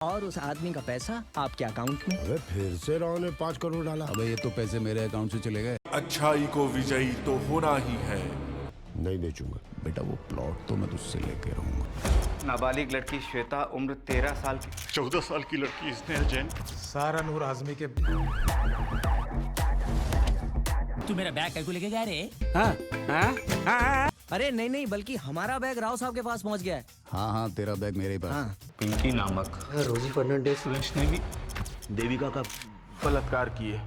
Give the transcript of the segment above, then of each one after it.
और उस आदमी का पैसा आपके अकाउंट में। अबे फिर से राव ने 5 करोड़ डाला। अबे ये तो पैसे मेरे अकाउंट से चले गए। अच्छाई को विजयी तो होना ही है। नहीं बेचूंगा बेटा वो प्लॉट तो मैं तुझसे लेके रहूंगा। नाबालिग लड़की श्वेता, उम्र 13 साल की। 14 साल की लड़की स्नेहा जैन। सारा नूर आजमी के। तू मेरा बैग कैसे लेके गया रे? हाँ। अरे नहीं, बल्कि हमारा बैग राव साहब के पास पहुंच गया है। हाँ तेरा बैग मेरे ही पास। हाँ। पिंकी नामक रोजी फर्नांडिस ने भी देविका का बलात्कार किए।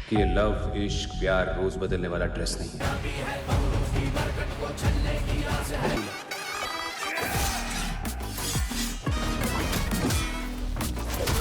कि ये लव, इश्क, प्यार रोज बदलने वाला ड्रेस नहीं है।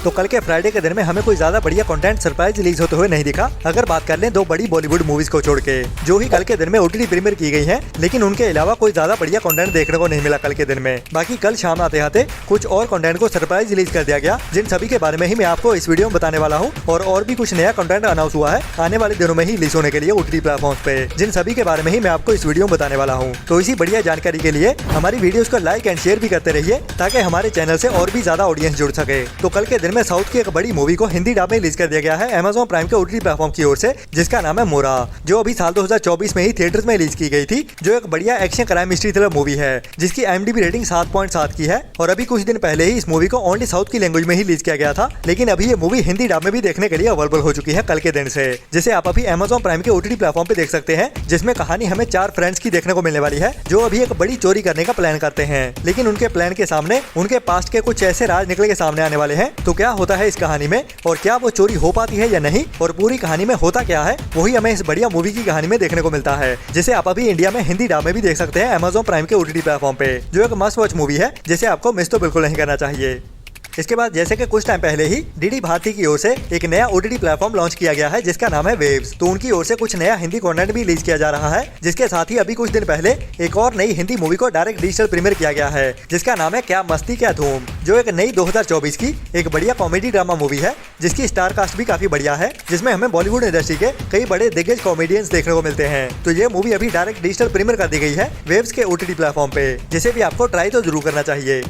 तो कल के फ्राइडे के दिन में हमें कोई ज्यादा बढ़िया कंटेंट सरप्राइज रिलीज होते हुए नहीं दिखा। अगर बात कर लें दो बड़ी बॉलीवुड मूवीज को छोड़ के जो ही कल के दिन में ओटीटी प्रीमियर की गई हैं, लेकिन उनके अलावा कोई ज्यादा बढ़िया कंटेंट देखने को नहीं मिला कल के दिन में। बाकी कल शाम आते आते कुछ और कंटेंट को सरप्राइज रिलीज कर दिया गया, जिन सभी के बारे में ही मैं आपको इस वीडियो में बताने वाला हूँ। और भी कुछ नया कंटेंट अनाउंस हुआ है आने वाले दिनों में ही रिलीज होने के लिए ओटीटी प्लेटफॉर्म पे, जिन सभी के बारे में ही मैं आपको इस वीडियो में बताने वाला हूँ। तो इसी बढ़िया जानकारी के लिए हमारी वीडियोस को लाइक एंड शेयर भी करते रहिए, ताकि हमारे चैनल से और भी ज्यादा ऑडियंस जुड़ सके। तो कल के दिन में साउथ की एक बड़ी मूवी को हिंदी डब में रिलीज कर दिया गया है Amazon प्राइम के ओटीटी प्लेटफॉर्म की ओर से, जिसका नाम है मोरा, जो अभी साल 2024 में ही थिएटर्स में रिलीज की गई थी। जो एक बढ़िया action crime mystery thriller movie है, जिसकी IMDb रेटिंग 7.7 की है। और अभी कुछ दिन पहले ही इस मूवी को ओनली साउथ की लैंग्वेज में ही रिलीज किया गया था, लेकिन अभी ये मूवी हिंदी डब में भी देखने के लिए अवेलेबल हो चुकी है कल के दिन से, जिसे आप अभी Amazon प्राइम के ओटीटी प्लेटफॉर्म पे देख सकते हैं। जिसमें कहानी हमें 4 फ्रेंड्स की देखने को मिलने वाली है, जो अभी एक बड़ी चोरी करने का प्लान करते हैं, लेकिन उनके प्लान के सामने उनके पास्ट के कुछ ऐसे राज निकल के सामने आने वाले हैं। तो क्या होता है इस कहानी में, और क्या वो चोरी हो पाती है या नहीं, और पूरी कहानी में होता क्या है, वही हमें इस बढ़िया मूवी की कहानी में देखने को मिलता है, जिसे आप अभी इंडिया में हिंदी डब में भी देख सकते हैं Amazon प्राइम के ओटीटी प्लेटफॉर्म पे, जो एक मस्ट वॉच मूवी है, जिसे आपको मिस तो बिल्कुल नहीं करना चाहिए। इसके बाद जैसे कि कुछ टाइम पहले ही डीडी भारती की ओर से एक नया ओटीटी प्लेटफॉर्म लॉन्च किया गया है, जिसका नाम है वेव्स। तो उनकी ओर से कुछ नया हिंदी कंटेंट भी रिलीज किया जा रहा है, जिसके साथ ही अभी कुछ दिन पहले एक और नई हिंदी मूवी को डायरेक्ट डिजिटल प्रीमियर किया गया है, जिसका नाम है क्या मस्ती क्या धूम, जो एक नई 2024 की एक बढ़िया कॉमेडी ड्रामा मूवी है, जिसकी स्टार कास्ट भी काफी बढ़िया है, जिसमें हमें बॉलीवुड इंडस्ट्री के कई बड़े दिग्गज कॉमेडियंस देखने को मिलते हैं। तो ये मूवी अभी डायरेक्ट डिजिटल प्रीमियर कर दी गई है वेव्स के ओटीटी प्लेटफॉर्म पे, जिसे भी आपको ट्राई तो जरूर करना चाहिए।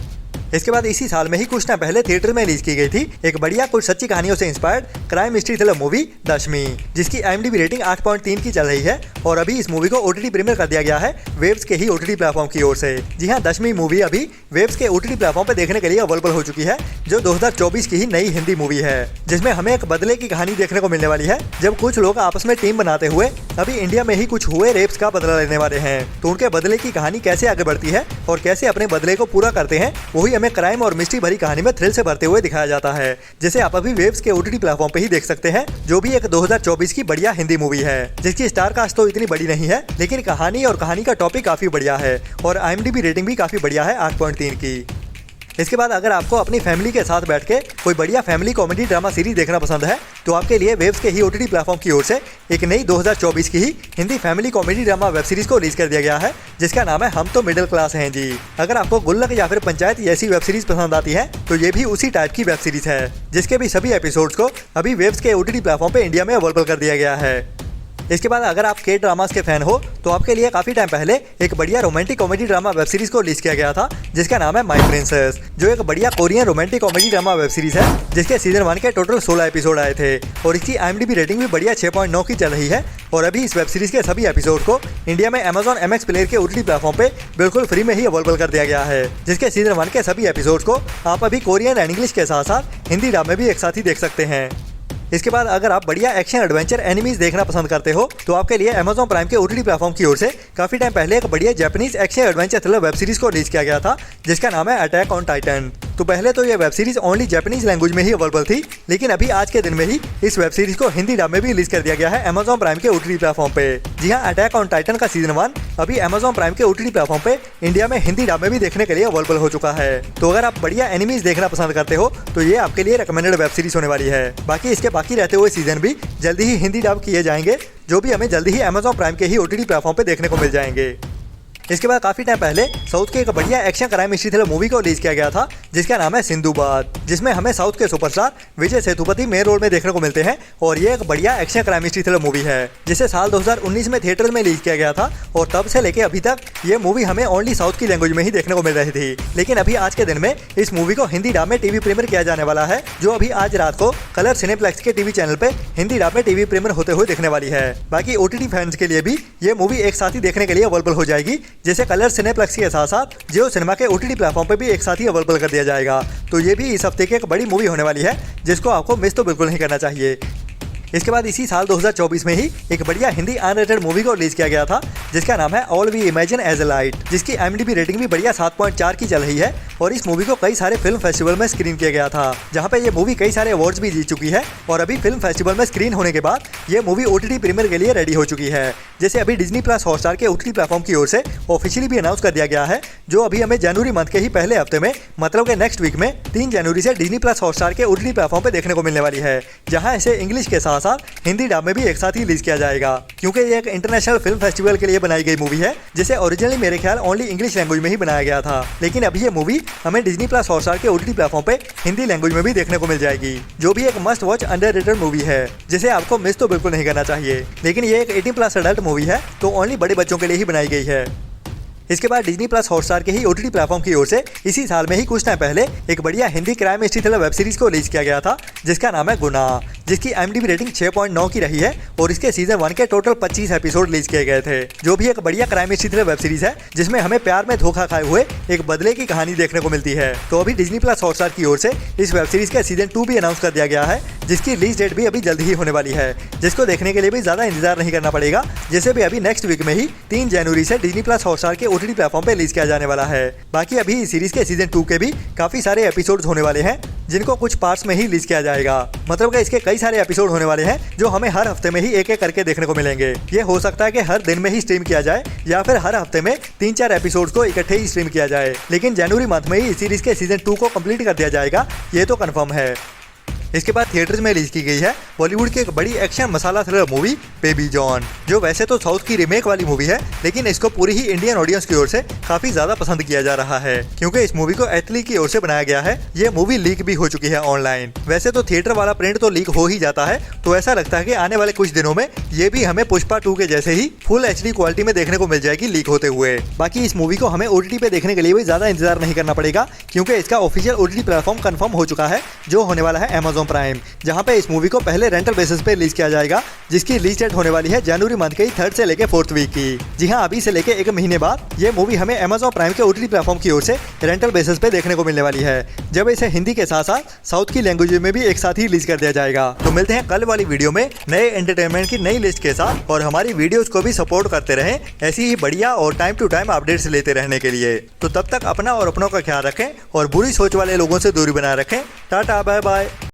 इसके बाद इसी साल में ही कुछ टाइम पहले थिएटर में रिलीज की गई थी एक बढ़िया कुछ सच्ची कहानियों से inspired crime mystery thriller movie Dashami, जिसकी IMDb रेटिंग 8.3 की चल रही है। और अभी इस मूवी को ओटीटी प्रीमियर कर दिया गया है वेव्स के ही ओटीटी प्लेटफॉर्म की ओर से। जी हाँ, दशमी मूवी अभी वेव्स के ओटीटी प्लेटफॉर्म पे देखने के लिए अवेलेबल हो चुकी है, जो 2024 की ही नई हिंदी मूवी है, जिसमें हमें एक बदले की कहानी देखने को मिलने वाली है, जब कुछ लोग आपस में टीम बनाते हुए अभी इंडिया में ही कुछ हुए रेप्स का बदला लेने वाले हैं। तो उनके बदले की कहानी कैसे आगे बढ़ती है और कैसे अपने बदले को पूरा करते हैं, वही हमें क्राइम और मिस्ट्री भरी कहानी में थ्रिल से भरते हुए दिखाया जाता है, जिसे आप अभी वेव्स के ओटीटी प्लेटफॉर्म पे ही देख सकते हैं, जो भी एक 2024 की बढ़िया हिंदी मूवी है, जिसकी स्टार कास्ट तो इतनी बड़ी नहीं है, लेकिन कहानी और कहानी का टॉपिक काफी बढ़िया है, और IMDb रेटिंग भी काफी बढ़िया है 8.3 की। इसके बाद अगर आपको अपनी फैमिली के साथ बैठ के कोई बढ़िया फैमिली कॉमेडी ड्रामा सीरीज देखना पसंद है, तो आपके लिए वेव्स के ही ओटीटी प्लेटफॉर्म की ओर से एक नई 2024 की ही Hindi family comedy drama web series को रिलीज कर दिया गया है, जिसका नाम है हम तो मिडिल क्लास हैं जी। अगर आपको गुल्लक या फिर पंचायत जैसी वेब सीरीज पसंद आती है, तो ये भी उसी टाइप की वेब सीरीज है, जिसके भी सभी एपिसोड्स को अभी वेव्स के ओटीटी प्लेटफॉर्म पे इंडिया में अवेलेबल कर दिया गया है। इसके बाद अगर आप के ड्रामास के फैन हो, तो आपके लिए काफी टाइम पहले एक बढ़िया romantic comedy drama web series को रिलीज किया गया था, जिसका नाम है माय प्रिंसेस, जो एक बढ़िया Korean romantic comedy drama web series है, जिसके सीजन 1 के टोटल 16 एपिसोड आए थे, और इसकी IMDb रेटिंग भी बढ़िया 6.9 की चल रही है। और अभी इस वेब सीरीज के सभी एपिसोड को इंडिया में Amazon MX प्लेयर के ओटीटी प्लेटफॉर्म पे बिल्कुल फ्री में ही अवेलेबल कर दिया गया है, जिसके सीजन 1 के सभी एपिसोड को आप अभी कोरियन एंड इंग्लिश के साथ साथ हिंदी डब में भी एक साथ ही देख सकते हैं। इसके बाद अगर आप बढ़िया एक्शन एडवेंचर एनिमीज देखना पसंद करते हो, तो आपके लिए Amazon प्राइम के ओटीटी प्लेटफॉर्म की ओर से काफी टाइम पहले एक बढ़िया Japanese action adventure thriller web series को रिलीज किया गया था, जिसका नाम है अटैक ऑन टाइटन। तो पहले तो ये web series only Japanese language में ही अवेलेबल थी, लेकिन अभी आज के दिन में ही इस वेब सीरीज को हिंदी डब में भी रिलीज कर दिया गया है Amazon प्राइम के ओटीटी प्लेटफॉर्म पे। जी हाँ, अटैक ऑन टाइटन का सीजन 1 अभी Amazon प्राइम के ओटीटी प्लेटफॉर्म पे इंडिया में हिंदी डब में भी देखने के लिए अवेलेबल हो चुका है। तो अगर आप बढ़िया एनिमीज देखना पसंद करते हो, तो ये आपके लिए रिकमेंडेड वेब सीरीज होने वाली है। बाकी इसके बाकी रहते हुए सीजन भी जल्दी ही हिंदी डब किए जाएंगे, जो भी हमें जल्दी ही Amazon प्राइम के ही ओटीटी प्लेटफॉर्म पे देखने को मिल जाएंगे। इसके बाद काफी टाइम पहले साउथ के एक बढ़िया action crime history thriller movie को रिलीज किया गया था जिसका नाम है सिंधुबाद, जिसमें हमें साउथ के superstar Vijay Sethupathi main role में देखने को मिलते हैं। और ये एक बढ़िया action crime history thriller movie है जिसे साल 2019 में थिएटर में रिलीज किया गया था और तब से लेके अभी तक ये मूवी हमें ओनली साउथ की लैंग्वेज में ही देखने को मिल रही थी। लेकिन अभी आज के दिन में इस मूवी को हिंदी डब में टीवी प्रीमियर किया जाने वाला है, जो अभी आज रात को कलर सिनेप्लेक्स के टीवी चैनल पे हिंदी डब में टीवी प्रीमियर होते हुए दिखने वाली है। बाकी OTT फैंस के लिए भी ये मूवी एक साथ ही देखने के लिए अवेलेबल हो जाएगी, जैसे कलर सिनेप्लेक्स के साथ साथ जियो सिनेमा के OTT प्लेटफॉर्म पे भी एक साथ ही अवेलेबल कर दिया जाएगा। तो ये भी इस हफ्ते की एक बड़ी मूवी होने वाली है जिसको आपको मिस तो बिल्कुल नहीं करना चाहिए। इसके बाद इसी साल 2024 में ही एक बढ़िया हिंदी अनरेटेड मूवी को रिलीज किया गया था जिसका नाम है all we imagine as a light, जिसकी IMDb रेटिंग भी बढ़िया 7.4 की चल रही है। और इस मूवी को कई सारे फिल्म फेस्टिवल में स्क्रीन किया गया था, जहां पे ये मूवी कई सारे अवार्ड्स भी जीत चुकी है। और अभी फिल्म फेस्टिवल में स्क्रीन होने के बाद ये मूवी OTT प्रीमियर के लिए रेडी हो चुकी है, जैसे अभी डिज्नी प्लस हॉटस्टार के OTT प्लेटफॉर्म की ओर से ऑफिशियली भी अनाउंस कर दिया गया है, जो अभी हमें जनवरी मंथ के ही पहले हफ्ते में, मतलब के नेक्स्ट वीक में 3 जनवरी से डिज्नी प्लस हॉटस्टार के OTT प्लेटफॉर्म पे देखने को मिलने वाली है, जहां इसे इंग्लिश के साथ साथ हिंदी डब में भी एक साथ ही रिलीज किया जाएगा। क्योंकि ये एक इंटरनेशनल फिल्म फेस्टिवल के लिए बनाई गई मूवी है, जिसे ओरिजिनली मेरे ख्याल ओनली इंग्लिश लैंग्वेज में ही बनाया गया था, लेकिन अभी ये मूवी हमें डिज्नी प्लस हॉटस्टार के OTT प्लेटफॉर्म पे हिंदी लैंग्वेज में भी देखने को मिल जाएगी, जो भी एक मस्ट वॉच अंडररेटेड मूवी है जिसे आपको मिस तो बिल्कुल नहीं करना चाहिए। लेकिन ये एक 18+ अडल्ट मूवी है, तो ओनली बड़े बच्चों के लिए ही बनाई गई है। इसके बाद डिज्नी प्लस हॉटस्टार के ही OTT प्लेटफॉर्म की ओर से इसी साल में ही कुछ टाइम पहले एक बढ़िया Hindi crime history thriller web series को रिलीज किया गया था जिसका नाम है गुनाह, जिसकी IMDb रेटिंग 6.9 की रही है। और इसके सीजन 1 के टोटल 25 एपिसोड रिलीज किए गए थे, जो भी एक बढ़िया crime history thriller web series है जिसमें हमें प्यार में धोखा खाए हुए एक बदले की कहानी देखने को मिलती है। तो अभी डिज्नी प्लस हॉटस्टार की ओर से इस वेब सीरीज का सीजन 2 भी अनाउंस कर दिया गया है, जिसकी रिलीज डेट भी अभी जल्द ही होने वाली है, जिसको देखने के लिए भी ज्यादा इंतजार नहीं करना पड़ेगा, जैसे भी अभी नेक्स्ट वीक में ही 3 जनवरी से डिज्नी प्लस हॉटस्टार के OTT प्लेटफॉर्म पे रिलीज किया जाने वाला है। बाकी अभी इस सीरीज के सीजन 2 के भी काफी सारे एपिसोड्स होने वाले हैं, जिनको कुछ पार्ट्स में ही रिलीज किया जाएगा, मतलब कि इसके कई सारे एपिसोड होने वाले हैं जो हमें हर हफ्ते में ही एक एक करके देखने को मिलेंगे। ये हो सकता है कि हर दिन में ही स्ट्रीम किया जाए या फिर हर हफ्ते में 3-4 एपिसोड्स को इकट्ठे ही स्ट्रीम किया जाए, लेकिन जनवरी मंथ में ही इस सीरीज के सीजन 2 को कंप्लीट कर दिया जाएगा, ये तो कंफर्म है। इसके बाद थिएटर्स में रिलीज की गई है बॉलीवुड की एक बड़ी एक्शन मसाला थ्रिलर मूवी बेबी जॉन, जो वैसे तो साउथ की रीमेक वाली मूवी है, लेकिन इसको पूरी ही इंडियन ऑडियंस की ओर से काफी ज्यादा पसंद किया जा रहा है, क्योंकि इस मूवी को एथली की ओर से बनाया गया है। ये मूवी लीक भी हो चुकी है ऑनलाइन। वैसे तो थिएटर वाला प्रिंट तो लीक हो ही जाता है, तो ऐसा लगता है कि आने वाले कुछ दिनों में ये भी हमें पुष्पा 2 के जैसे ही फुल HD क्वालिटी में देखने को मिल जाएगी लीक होते हुए। बाकी इस मूवी को हमें OTT पे देखने के लिए भी ज्यादा इंतजार नहीं करना पड़ेगा, क्योंकि इसका ऑफिशियल OTT प्लेटफॉर्म कंफर्म हो चुका है, जो होने वाला है Amazon प्राइम, जहां पे इस मूवी को पहले रेंटल बेसिस पे रिलीज किया जाएगा, जिसकी रिलीज डेट होने वाली है जनवरी मंथ के 3rd से लेके 4th वीक की। जी हाँ, अभी से लेके 1 महीने बाद ये मूवी हमें Amazon प्राइम के OTT प्लेटफॉर्म की ओर से रेंटल बेसिस पे देखने को मिलने वाली है, जब इसे हिंदी के साथ साथ साउथ की लैंग्वेज में भी एक साथ ही रिलीज कर दिया जाएगा। तो मिलते हैं कल वाली वीडियो में नए एंटरटेनमेंट की नई लिस्ट के साथ, और हमारी वीडियोस को भी सपोर्ट करते रहें ऐसी ही बढ़िया और टाइम टू टाइम अपडेट्स लेते रहने के लिए। तो तब तक अपना और अपनों का ख्याल रखें और बुरी सोच वाले लोगों से दूरी बनाए रखें। Tata, bye bye.